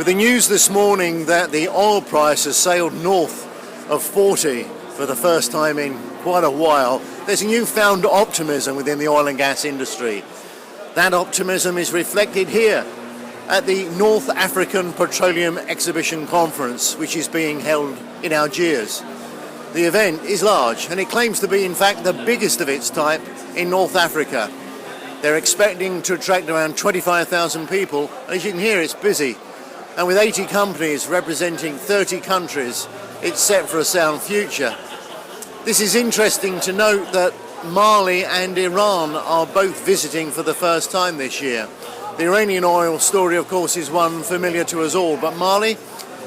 With the news this morning that the oil price has sailed north of 40 for the first time in quite a while, there's a newfound optimism within the oil and gas industry. That optimism is reflected here at the North African Petroleum Exhibition Conference, which is being held in Algiers. The event is large, and it claims to be, in fact, the biggest of its type in North Africa. They're expecting to attract around 25,000 people. As you can hear, it's busy. And with 80 companies representing 30 countries, it's set for a sound future. This is interesting to note that Mali and Iran are both visiting for the first time this year. The Iranian oil story, of course, is one familiar to us all, but Mali,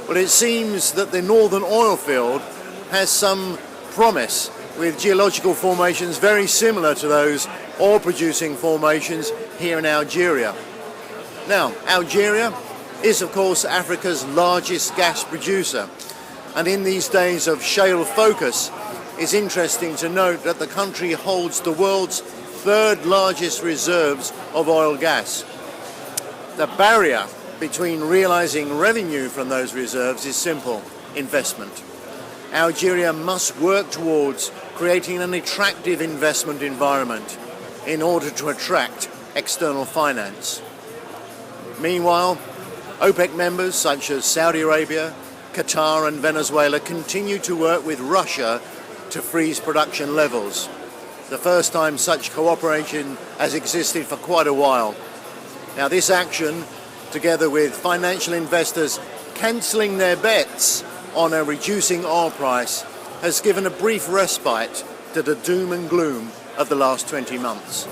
well, it seems that the northern oil field has some promise, with geological formations very similar to those oil-producing formations here in Algeria. Now, Algeria is, of course, Africa's largest gas producer, and in these days of shale focus, it's interesting to note that the country holds the world's third largest reserves of oil gas. The barrier between realizing revenue from those reserves is simple: investment. Algeria must work towards creating an attractive investment environment in order to attract external finance. Meanwhile, OPEC members such as Saudi Arabia, Qatar and Venezuela continue to work with Russia to freeze production levels. The first time such cooperation has existed for quite a while. Now, this action, together with financial investors cancelling their bets on a reducing oil price, has given a brief respite to the doom and gloom of the last 20 months.